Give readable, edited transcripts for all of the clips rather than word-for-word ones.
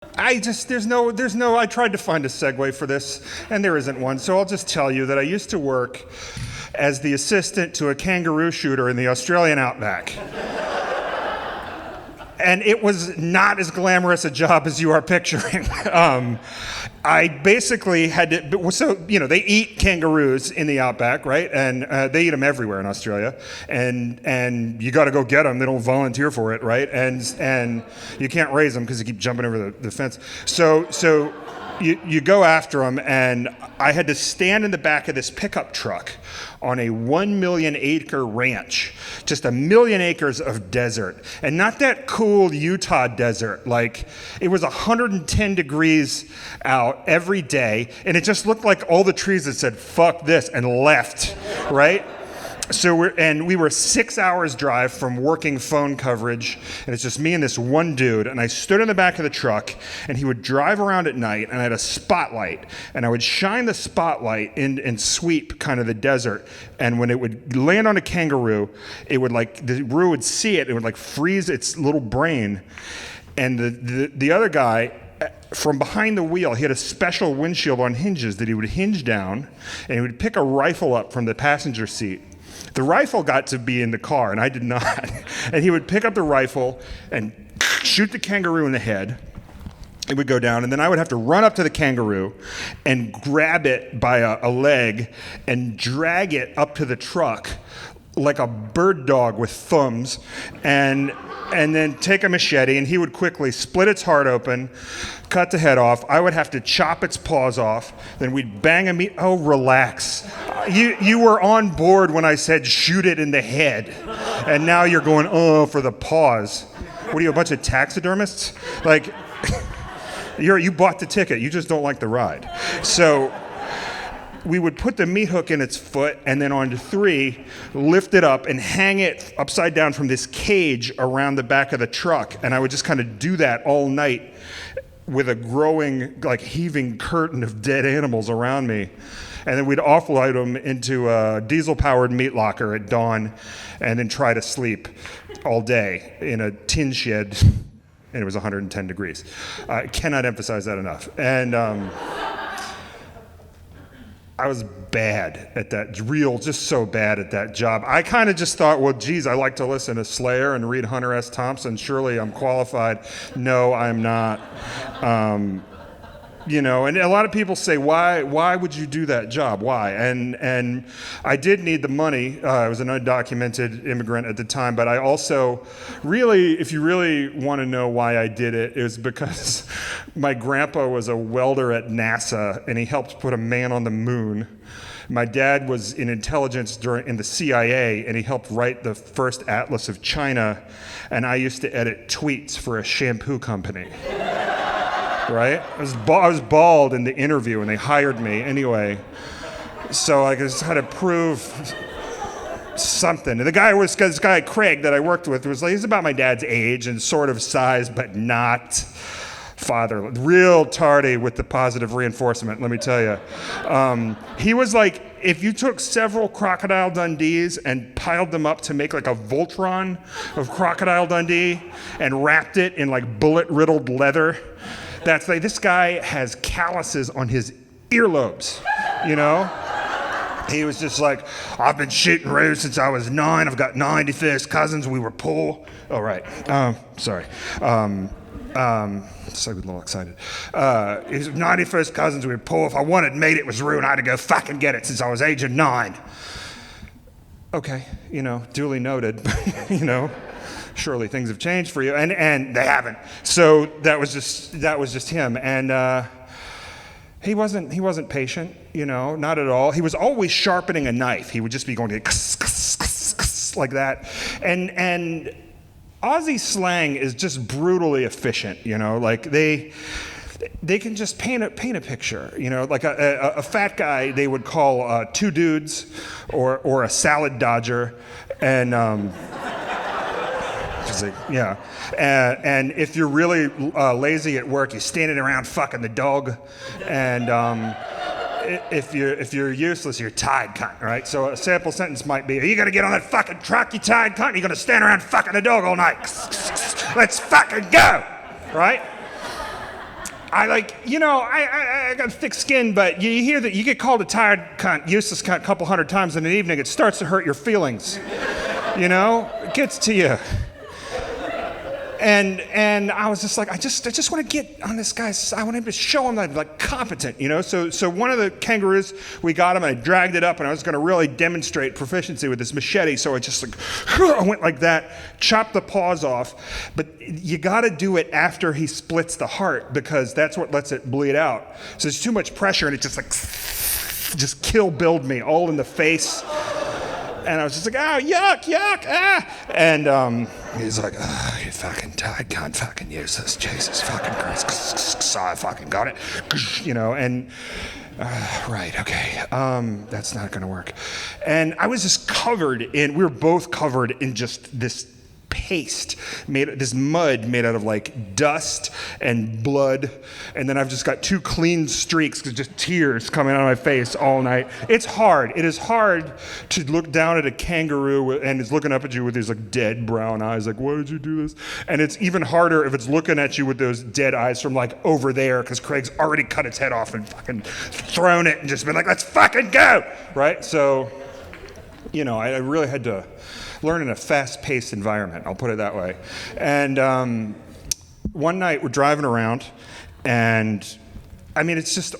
I tried to find a segue for this, and there isn't one, so I'll just tell you that I used to work as the assistant to a kangaroo shooter in the Australian outback. And it was not as glamorous a job as you are picturing. I basically had to, they eat kangaroos in the outback, right? And they eat them everywhere in Australia. And you got to go get them. They don't volunteer for it, right? And you can't raise them because they keep jumping over the fence. So you go after them, and I had to stand in the back of this pickup truck on a 1 million acre ranch, just a million acres of desert, and not that cool Utah desert. Like, it was 110 degrees out every day, and it just looked like all the trees that said, fuck this, and left, right? So we were 6 hours drive from working phone coverage, and it's just me and this one dude, and I stood in the back of the truck, and he would drive around at night, and I had a spotlight, and I would shine the spotlight in and sweep kind of the desert, and when it would land on a kangaroo, it would the kangaroo would see it, it would freeze its little brain, and the other guy, from behind the wheel, he had a special windshield on hinges that he would hinge down, and he would pick a rifle up from the passenger seat. The rifle got to be in the car, and I did not. And he would pick up the rifle and shoot the kangaroo in the head. It would go down, and then I would have to run up to the kangaroo and grab it by a leg and drag it up to the truck like a bird dog with thumbs, and then take a machete, and he would quickly split its heart open, cut the head off. I would have to chop its paws off. Then we'd bang a meat. Oh, relax. You were on board when I said shoot it in the head, and now you're going, oh, for the paws. What are you, a bunch of taxidermists? Like, you bought the ticket. You just don't like the ride. So we would put the meat hook in its foot, and then on 3, lift it up and hang it upside down from this cage around the back of the truck. And I would just kind of do that all night with a growing, heaving curtain of dead animals around me. And then we'd offload them into a diesel-powered meat locker at dawn, and then try to sleep all day in a tin shed, and it was 110 degrees. I cannot emphasize that enough. And I was bad at that, just so bad at that job. I kind of just thought, well, geez, I like to listen to Slayer and read Hunter S. Thompson. Surely I'm qualified. No, I'm not. And a lot of people say, why would you do that job? Why? And I did need the money. I was an undocumented immigrant at the time, but I also really, if you really want to know why I did it, it was because my grandpa was a welder at NASA, and he helped put a man on the moon. My dad was in intelligence in the CIA, and he helped write the first atlas of China, and I used to edit tweets for a shampoo company. Right? I was bald in the interview, and they hired me anyway. So I just had to prove something. And this guy Craig that I worked with was he's about my dad's age and sort of size, but not father. Real tardy with the positive reinforcement, let me tell you. He was like, if you took several Crocodile Dundees and piled them up to make a Voltron of Crocodile Dundee and wrapped it in bullet-riddled leather, that's this guy has calluses on his earlobes, He was just I've been shooting roos since I was 9. I've got 91st cousins. We were poor. Oh, right. Sorry. So a little excited. His 91st cousins, we were poor. If I wanted meat, it was ruined. I had to go fucking get it since I was age of 9. Okay, duly noted, surely things have changed for you, and they haven't. So that was just him, and he wasn't patient, not at all. He was always sharpening a knife. He would just be going like that, and Aussie slang is just brutally efficient, they can just paint a picture, a fat guy they would call 2 dudes or a salad dodger, and and if you're really lazy at work, you're standing around fucking the dog, and if you're useless, you're tied cunt, right? So a sample sentence might be, are you gonna get on that fucking truck, you tied cunt? Or are you gonna stand around fucking the dog all night? Let's fucking go, right? I got thick skin, but you hear that you get called a tired cunt, useless cunt a couple hundred times in an evening, it starts to hurt your feelings. It gets to you. And I was just like, I just want to get on this guy's, I want him to show him that I'm like competent, So one of the kangaroos, we got him and I dragged it up and I was going to really demonstrate proficiency with this machete. So I just I went like that, chopped the paws off. But you got to do it after he splits the heart because that's what lets it bleed out. So there's too much pressure and it just Kill Billed me all in the face. And I was just like, oh, yuck, and he's like, oh, you fucking tired, can't fucking use this, Jesus fucking Christ, so I fucking got it, and right, okay, that's not gonna work. And I was just we were both covered in just this paste, this mud made out of like dust and blood, and then I've just got two clean streaks, just tears coming out of my face all night. It's hard. It is hard to look down at a kangaroo and it's looking up at you with these like dead brown eyes, like, why did you do this? And it's even harder if it's looking at you with those dead eyes from like over there, because Craig's already cut its head off and fucking thrown it and just been like, let's fucking go, right? So, I really had to learn in a fast-paced environment, I'll put it that way. And one night we're driving around, and it's just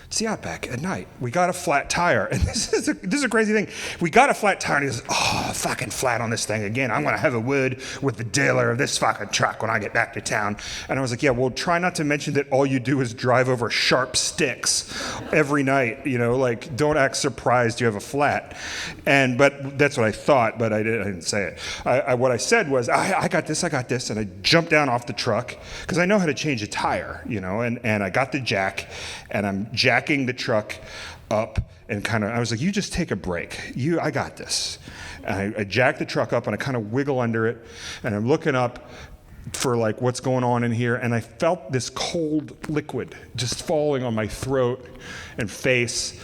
it's the Outback at night. We got a flat tire, and this is a crazy thing. We got a flat tire, and he goes, oh, fucking flat on this thing again. I'm gonna have a word with the dealer of this fucking truck when I get back to town. And I was like, yeah, well, try not to mention that all you do is drive over sharp sticks every night, don't act surprised you have a flat. But that's what I thought, but I didn't say it. What I said was, I got this, and I jumped down off the truck, because I know how to change a tire, and I got the jack, and I'm jacking the truck up, and I was like, you just take a break. I got this. And I jack the truck up and I kind of wiggle under it, and I'm looking up for like what's going on in here, and I felt this cold liquid just falling on my throat and face,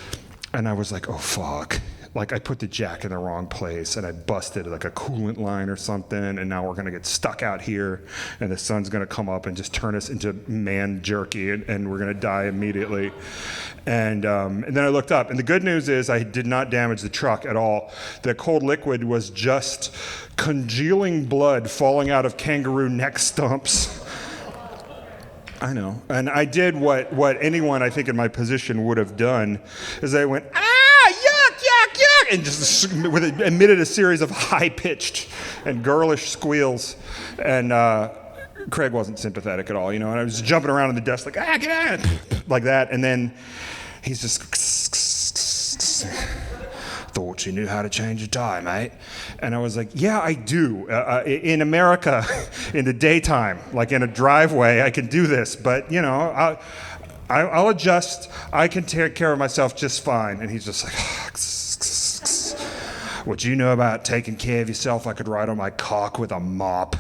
and I was like, oh fuck. Like I put the jack in the wrong place and I busted like a coolant line or something, and now we're gonna get stuck out here and the sun's gonna come up and just turn us into man jerky, and we're gonna die immediately. And then I looked up, and the good news is I did not damage the truck at all. The cold liquid was just congealing blood falling out of kangaroo neck stumps. I know. And I did what anyone I think in my position would have done, is I went, and just emitted a series of high-pitched and girlish squeals, and Craig wasn't sympathetic at all, and I was jumping around on the desk like, get out, like that, and then he's just, thought you knew how to change a tire, mate. And I was like, yeah, I do. In America, in the daytime, like in a driveway, I can do this, but, I'll adjust. I can take care of myself just fine. And he's just like, what you know about taking care of yourself, I could ride on my cock with a mop.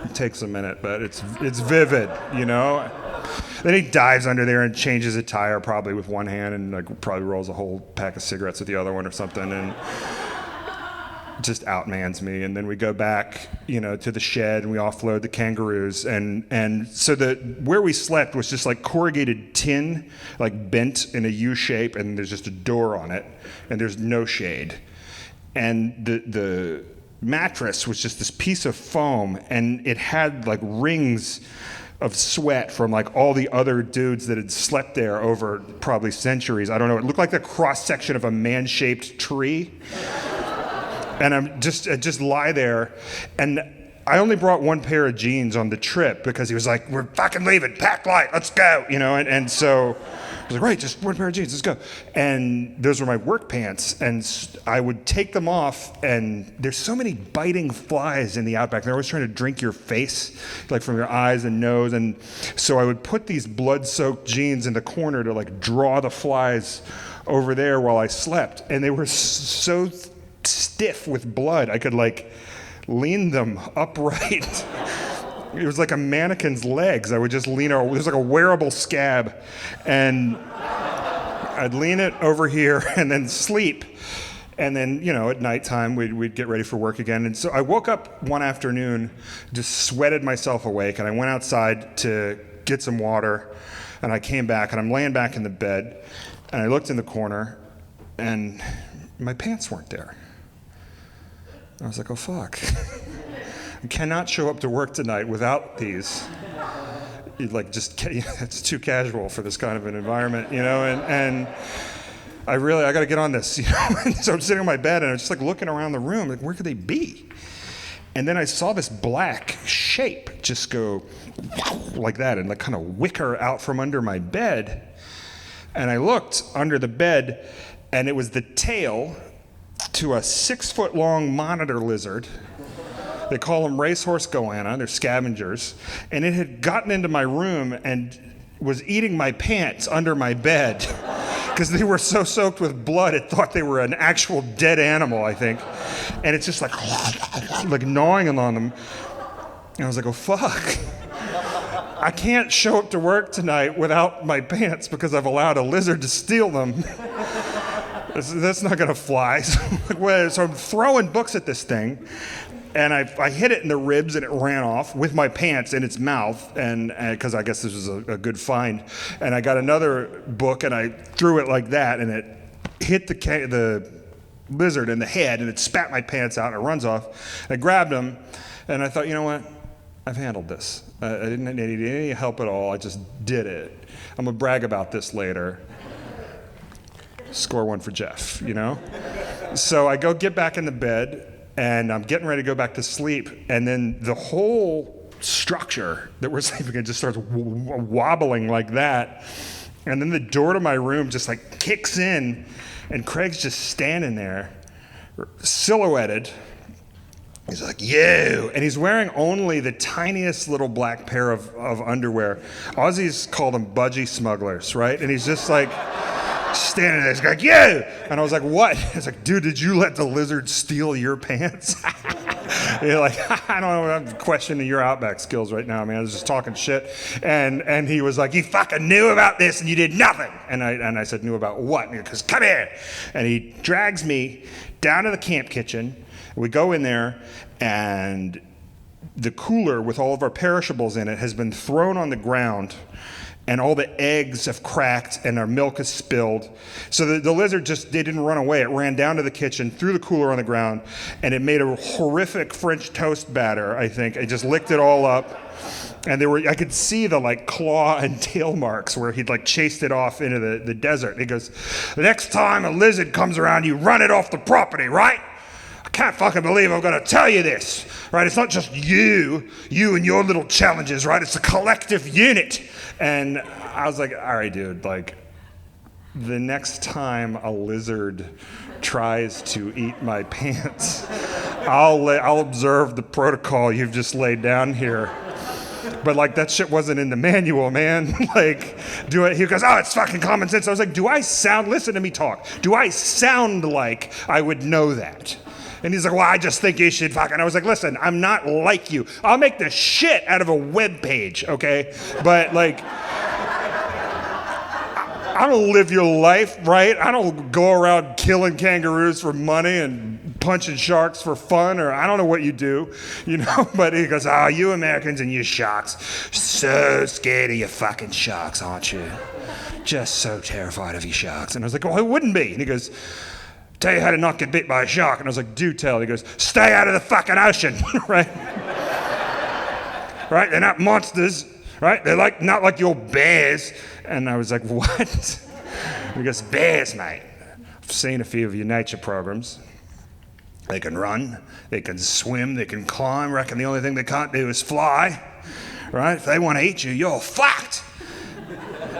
It takes a minute, but it's vivid, Then he dives under there and changes a tire probably with one hand, and like probably rolls a whole pack of cigarettes with the other one or something, and just outmans me. And then we go back, to the shed, and we offload the kangaroos, and so where we slept was just like corrugated tin, like bent in a U shape, and there's just a door on it, and there's no shade. And the mattress was just this piece of foam, and it had like rings of sweat from like all the other dudes that had slept there over probably centuries. I don't know. It looked like the cross section of a man-shaped tree. And I just lie there, and I only brought one pair of jeans on the trip because he was like, we're fucking leaving, pack light, let's go, and so I was like, right, just one pair of jeans, let's go. And those were my work pants, and I would take them off, and there's so many biting flies in the Outback. They're always trying to drink your face, like from your eyes and nose, and so I would put these blood-soaked jeans in the corner to like draw the flies over there while I slept, and they were so stiff with blood, I could like lean them upright. It was like a mannequin's legs. I would just lean over. It was like a wearable scab, and I'd lean it over here and then sleep. And then, at nighttime, we'd get ready for work again. And so I woke up one afternoon, just sweated myself awake, and I went outside to get some water, and I came back, and I'm laying back in the bed, and I looked in the corner, and my pants weren't there. I was like, oh, fuck. I cannot show up to work tonight without these. It's too casual for this kind of an environment, and I got to get on this, And so I'm sitting on my bed, and I was just looking around the room, where could they be? And then I saw this black shape just go like that and kind of wicker out from under my bed. And I looked under the bed, and it was the tail to a 6-foot-long monitor lizard. They call them racehorse goanna. They're scavengers. And it had gotten into my room and was eating my pants under my bed because they were so soaked with blood, it thought they were an actual dead animal, I think. And it's just like gnawing on them. And I was like, oh, fuck. I can't show up to work tonight without my pants because I've allowed a lizard to steal them. That's not going to fly. So I'm throwing books at this thing. And I hit it in the ribs, and it ran off with my pants in its mouth, and because I guess this was a good find. And I got another book, and I threw it like that, and it hit the lizard in the head, and it spat my pants out, and it runs off. I grabbed him, and I thought, you know what? I've handled this. I didn't need any help at all. I just did it. I'm going to brag about this later. Score one for Jeff, So I go get back in the bed, and I'm getting ready to go back to sleep, and then the whole structure that we're sleeping in just starts wobbling like that, and then the door to my room just kicks in, and Craig's just standing there, silhouetted. He's like, yo, and he's wearing only the tiniest little black pair of underwear. Aussies call them budgie smugglers, right? And he's just standing there, he's like, yo! And I was like, what? He's like, dude, did you let the lizard steal your pants? You're like, I don't know, I'm questioning your Outback skills right now, man. I was just talking shit. And he was like, you fucking knew about this and you did nothing. And I said, knew about what? And he goes, come here. And he drags me down to the camp kitchen. We go in there, and the cooler with all of our perishables in it has been thrown on the ground, and all the eggs have cracked and our milk is spilled. So the lizard they didn't run away. It ran down to the kitchen, threw the cooler on the ground, and it made a horrific French toast batter, I think. It just licked it all up. And I could see the claw and tail marks where he'd chased it off into the desert. He goes, the next time a lizard comes around, you run it off the property, right? I can't fucking believe I'm gonna tell you this, right? It's not just you and your little challenges, right? It's a collective unit. And I was like, all right, dude, the next time a lizard tries to eat my pants, I'll observe the protocol you've just laid down here. But that shit wasn't in the manual, man. He goes, oh, it's fucking common sense. I was like, listen to me talk. Do I sound like I would know that? And he's like, well, I just think you should fucking. I was like, listen, I'm not like you. I'll make the shit out of a web page, okay? But I don't live your life, right? I don't go around killing kangaroos for money and punching sharks for fun, or I don't know what you do, But he goes, oh, you Americans and you sharks, so scared of you fucking sharks, aren't you? Just so terrified of you sharks. And I was like, oh, I wouldn't be. And he goes, tell you how to not get bit by a shark. And I was like, do tell. He goes, stay out of the fucking ocean, right? Right? They're not monsters, right? They're not like your bears. And I was like, what? He goes, bears, mate. I've seen a few of your nature programs. They can run, they can swim, they can climb. Reckon the only thing they can't do is fly, right? If they want to eat you, you're fucked.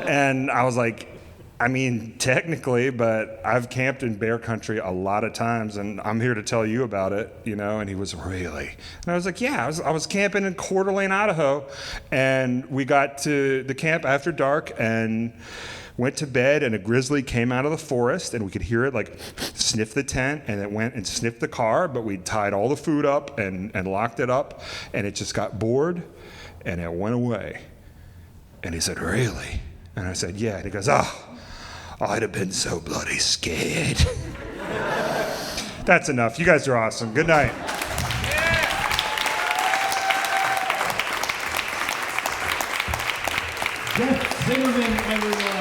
And I was like, I mean, technically, but I've camped in bear country a lot of times, and I'm here to tell you about it, And he was, really? And I was like, yeah, I was camping in Coeur d'Alene, Idaho, and we got to the camp after dark and went to bed, and a grizzly came out of the forest, and we could hear it sniff the tent, and it went and sniffed the car, but we tied all the food up and locked it up, and it just got bored, and it went away. And he said, really? And I said, yeah. And he goes, oh, I'd have been so bloody scared. That's enough. You guys are awesome. Good night. Jeff Simmermon, everyone.